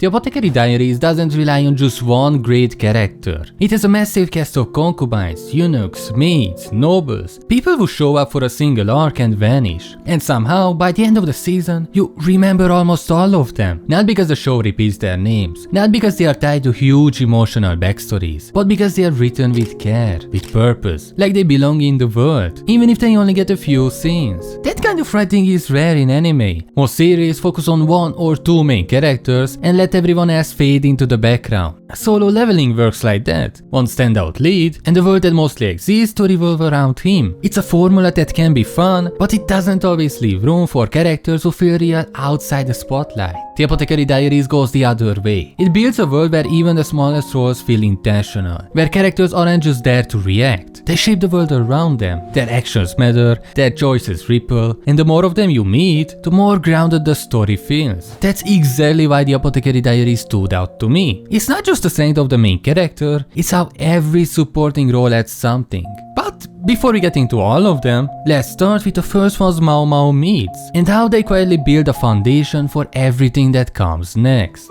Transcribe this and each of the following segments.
The Apothecary Diaries doesn't rely on just one great character. It has a massive cast of concubines, eunuchs, maids, nobles, people who show up for a single arc and vanish. And somehow, by the end of the season, you remember almost all of them. Not because the show repeats their names, not because they are tied to huge emotional backstories, but because they are written with care, with purpose, like they belong in the world, even if they only get a few scenes. That kind of writing is rare in anime. Most series focus on one or two main characters and let everyone else fade into the background. Solo Leveling works like that. One standout lead, and the world that mostly exists to revolve around him. It's a formula that can be fun, but it doesn't always leave room for characters who feel real outside the spotlight. The Apothecary Diaries goes the other way. It builds a world where even the smallest roles feel intentional, where characters aren't just there to react, they shape the world around them. Their actions matter, their choices ripple, and the more of them you meet, the more grounded the story feels. That's exactly why the Apothecary Diaries stood out to me. It's not just the strength of the main character, it's how every supporting role adds something. But before we get into all of them, let's start with the first ones Mao Mao meets, and how they quietly build a foundation for everything that comes next.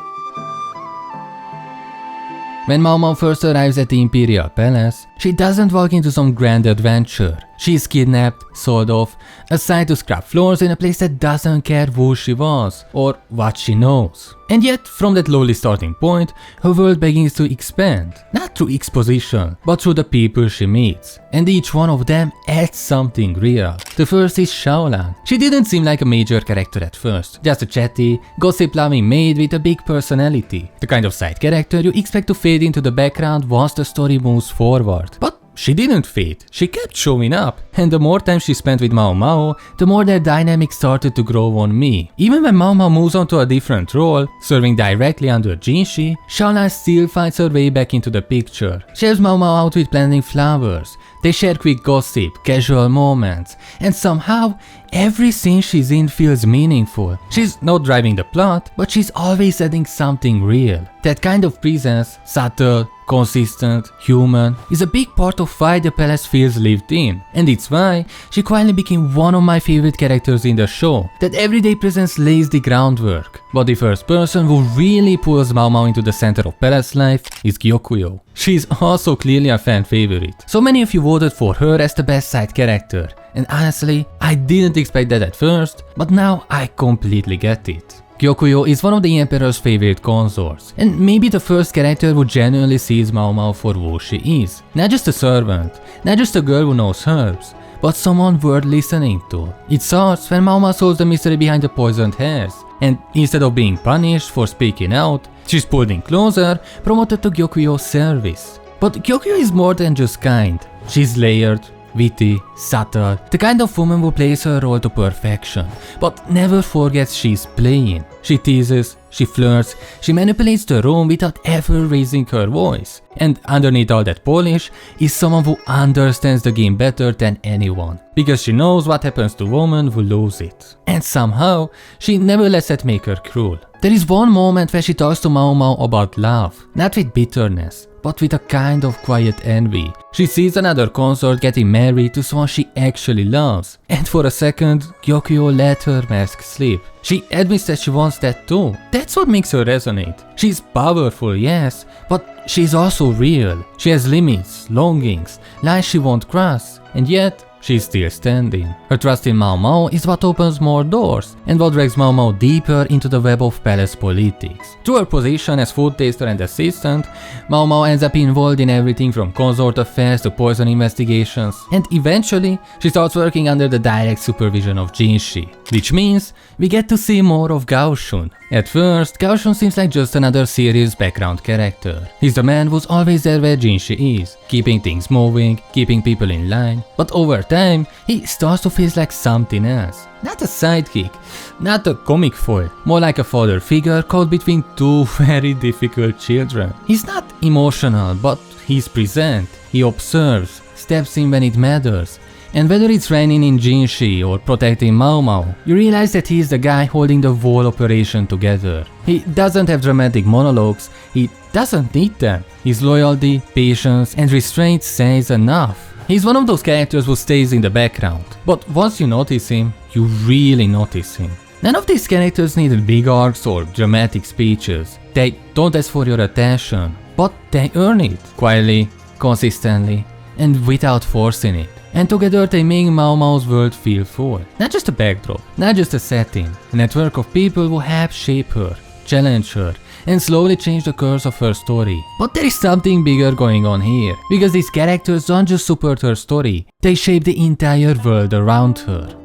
When Mao Mao first arrives at the Imperial Palace, she doesn't walk into some grand adventure. She is kidnapped, sold off, assigned to scrub floors in a place that doesn't care who she was or what she knows. And yet, from that lowly starting point, her world begins to expand. Not through exposition, but through the people she meets. And each one of them adds something real. The first is Xiaolan. She didn't seem like a major character at first. Just a chatty, gossip-loving maid with a big personality. The kind of side character you expect to fade into the background once the story moves forward. But she didn't fade, she kept showing up, and the more time she spent with Mao Mao, the more their dynamic started to grow on me. Even when Mao Mao moves on to a different role, serving directly under Jinshi, Xiaolan still finds her way back into the picture. She helps Mao Mao out with planting flowers, they share quick gossip, casual moments, and somehow, every scene she's in feels meaningful. She's not driving the plot, but she's always adding something real. That kind of presence, subtle, consistent, human, is a big part of why the palace feels lived in, and it's why she quietly became one of my favorite characters in the show. That everyday presence lays the groundwork, but the first person who really pulls Mao Mao into the center of palace life is Gyokuyou. She's also clearly a fan favorite. So many of you voted for her as the best side character, and honestly, I didn't expect that at first, but now I completely get it. Gyokuyou is one of the Emperor's favorite consorts, and maybe the first character who genuinely sees Mao Mao for who she is. Not just a servant, not just a girl who knows herbs, but someone worth listening to. It starts when Mao Mao solves the mystery behind the poisoned hairs, and instead of being punished for speaking out, she's pulled in closer, promoted to Gyokuyou's service. But Gyokuyou is more than just kind. She's layered, witty, subtle, the kind of woman who plays her role to perfection, but never forgets she's playing. She teases, she flirts, she manipulates the room without ever raising her voice. And underneath all that polish is someone who understands the game better than anyone, because she knows what happens to women who lose it. And somehow, she never lets that make her cruel. There is one moment where she talks to Mao Mao about love, not with bitterness, but with a kind of quiet envy. She sees another consort getting married to someone she actually loves, and for a second, Gyokuyou let her mask slip. She admits that she wants that too. That's what makes her resonate. She's powerful, yes, but she's also real. She has limits, longings, lines she won't cross, and yet, she's still standing. Her trust in Mao Mao is what opens more doors, and what drags Mao Mao deeper into the web of palace politics. Through her position as food taster and assistant, Mao Mao ends up involved in everything from consort affairs to poison investigations, and eventually, she starts working under the direct supervision of Jinshi, which means we get to see more of Gaoshun. At first, Gaoshun seems like just another serious background character. He's the man who's always there where Jinshi is, keeping things moving, keeping people in line, but over time, he starts to feel like something else. Not a sidekick, not a comic foil, more like a father figure caught between two very difficult children. He's not emotional, but he's present, he observes, steps in when it matters. And whether it's reining in Jinshi or protecting Mao Mao, you realize that he's the guy holding the whole operation together. He doesn't have dramatic monologues, he doesn't need them. His loyalty, patience, and restraint says enough. He's one of those characters who stays in the background, but once you notice him, you really notice him. None of these characters need big arcs or dramatic speeches. They don't ask for your attention, but they earn it quietly, consistently, and without forcing it. And together they make Mao Mao's world feel full. Not just a backdrop, not just a setting, a network of people who help shape her, challenge her, and slowly change the course of her story. But there is something bigger going on here, because these characters don't just support her story, they shape the entire world around her.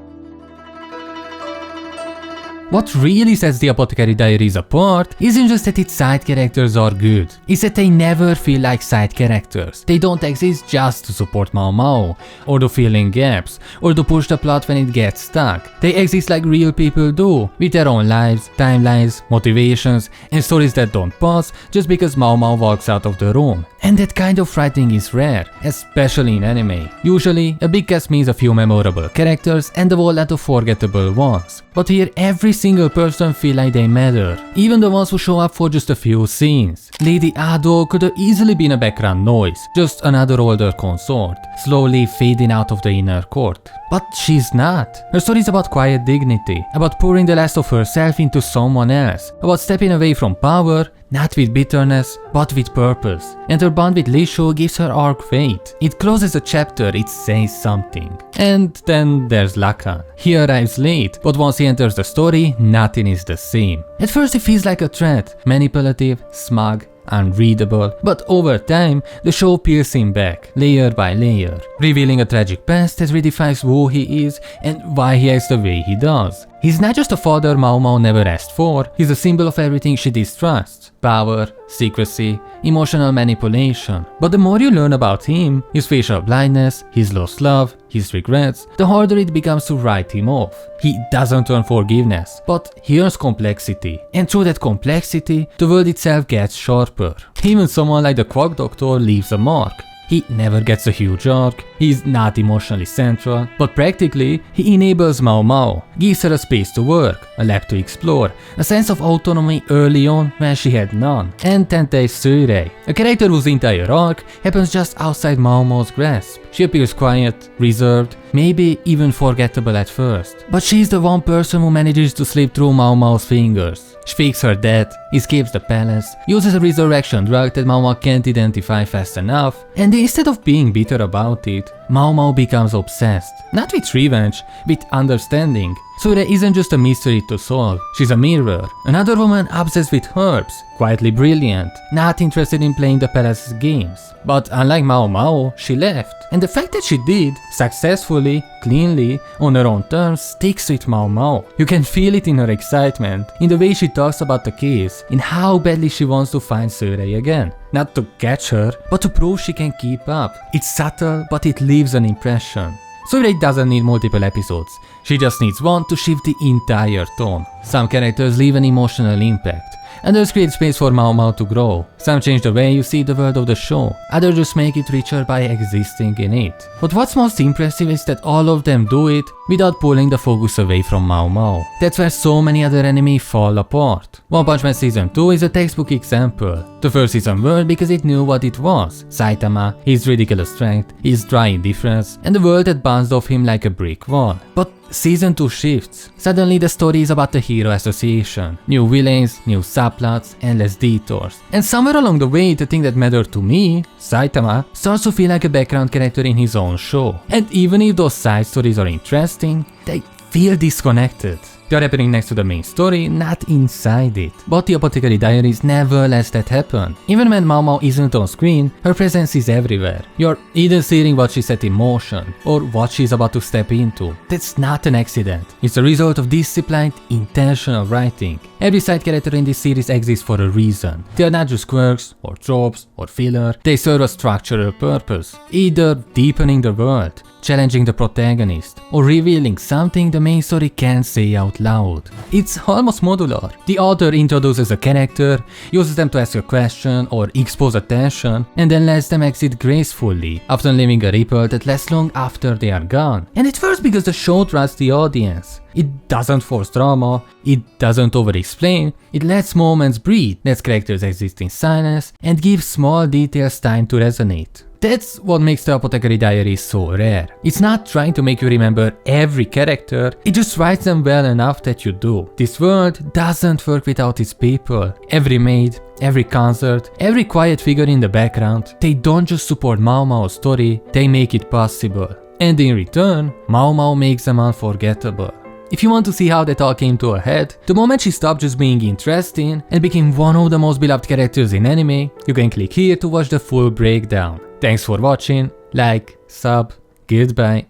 What really sets the Apothecary Diaries apart isn't just that its side characters are good, it's that they never feel like side characters. They don't exist just to support Mao Mao, or to fill in gaps, or to push the plot when it gets stuck. They exist like real people do, with their own lives, timelines, motivations, and stories that don't pause just because Mao Mao walks out of the room. And that kind of writing is rare, especially in anime. Usually, a big cast means a few memorable characters and a whole lot of forgettable ones. But here, every single person feel like they matter, even the ones who show up for just a few scenes. Lady Ado could have easily been a background noise, just another older consort, slowly fading out of the inner court. But she's not. Her story is about quiet dignity, about pouring the last of herself into someone else, about stepping away from power, not with bitterness, but with purpose. And her bond with Li Shu gives her arc weight. It closes a chapter, it says something. And then there's Lacan. He arrives late, but once he enters the story, nothing is the same. At first he feels like a threat, manipulative, smug, unreadable, but over time, the show peels him back, layer by layer, revealing a tragic past that redefines who he is and why he acts the way he does. He's not just a father Mao Mao never asked for, he's a symbol of everything she distrusts: power, secrecy, emotional manipulation. But the more you learn about him, his facial blindness, his lost love, his regrets, the harder it becomes to write him off. He doesn't earn forgiveness, but he earns complexity. And through that complexity, the world itself gets sharper. Even someone like the Quack Doctor leaves a mark. He never gets a huge arc, he's not emotionally central, but practically, he enables Mao Mao, gives her a space to work, a lab to explore, a sense of autonomy early on when she had none. And Tentei Suirei, a character whose entire arc happens just outside Mao Mao's grasp. She appears quiet, reserved, maybe even forgettable at first. But she's the one person who manages to slip through Mao Mao's fingers. She fakes her death, escapes the palace, uses a resurrection drug that Mao Mao can't identify fast enough, and instead of being bitter about it, Mao Mao becomes obsessed. Not with revenge, with understanding. Suirei isn't just a mystery to solve, she's a mirror. Another woman obsessed with herbs, quietly brilliant, not interested in playing the palace's games. But unlike Mao Mao, she left. And the fact that she did, successfully, cleanly, on her own terms, sticks with Mao Mao. You can feel it in her excitement, in the way she talks about the case, in how badly she wants to find Suirei again. Not to catch her, but to prove she can keep up. It's subtle, but it leaves an impression. Suirei doesn't need multiple episodes, she just needs one to shift the entire tone. Some characters leave an emotional impact, others create space for Mao Mao to grow. Some change the way you see the world of the show, others just make it richer by existing in it. But what's most impressive is that all of them do it without pulling the focus away from Mao Mao. That's where so many other anime fall apart. One Punch Man Season 2 is a textbook example. The first season worked because it knew what it was: Saitama, his ridiculous strength, his dry indifference, and the world that bounced off him like a brick wall. But Season 2 shifts. Suddenly the story is about the hero association. New villains, new subplots, endless detours. And somewhere along the way, the thing that mattered to me, Saitama, starts to feel like a background character in his own show. And even if those side stories are interesting, they feel disconnected. They're happening next to the main story, not inside it. But the Apothecary Diaries never lets that happen. Even when Mao Mao isn't on screen, her presence is everywhere. You're either seeing what she set in motion, or what she's about to step into. That's not an accident. It's a result of disciplined, intentional writing. Every side character in this series exists for a reason. They are not just quirks, or tropes, or filler. They serve a structural purpose, either deepening the world, challenging the protagonist, or revealing something the main story can't say out loud. It's almost modular. The author introduces a character, uses them to ask a question or expose a tension, and then lets them exit gracefully, often leaving a ripple that lasts long after they are gone. And it works because the show trusts the audience. It doesn't force drama, it doesn't over-explain, it lets moments breathe, lets characters exist in silence, and gives small details time to resonate. That's what makes the Apothecary Diaries so rare. It's not trying to make you remember every character, it just writes them well enough that you do. This world doesn't work without its people. Every maid, every concert, every quiet figure in the background, they don't just support Mao Mao's story, they make it possible. And in return, Mao Mao makes them unforgettable. If you want to see how that all came to a head, the moment she stopped just being interesting and became one of the most beloved characters in anime, you can click here to watch the full breakdown. Thanks for watching, like, sub, goodbye.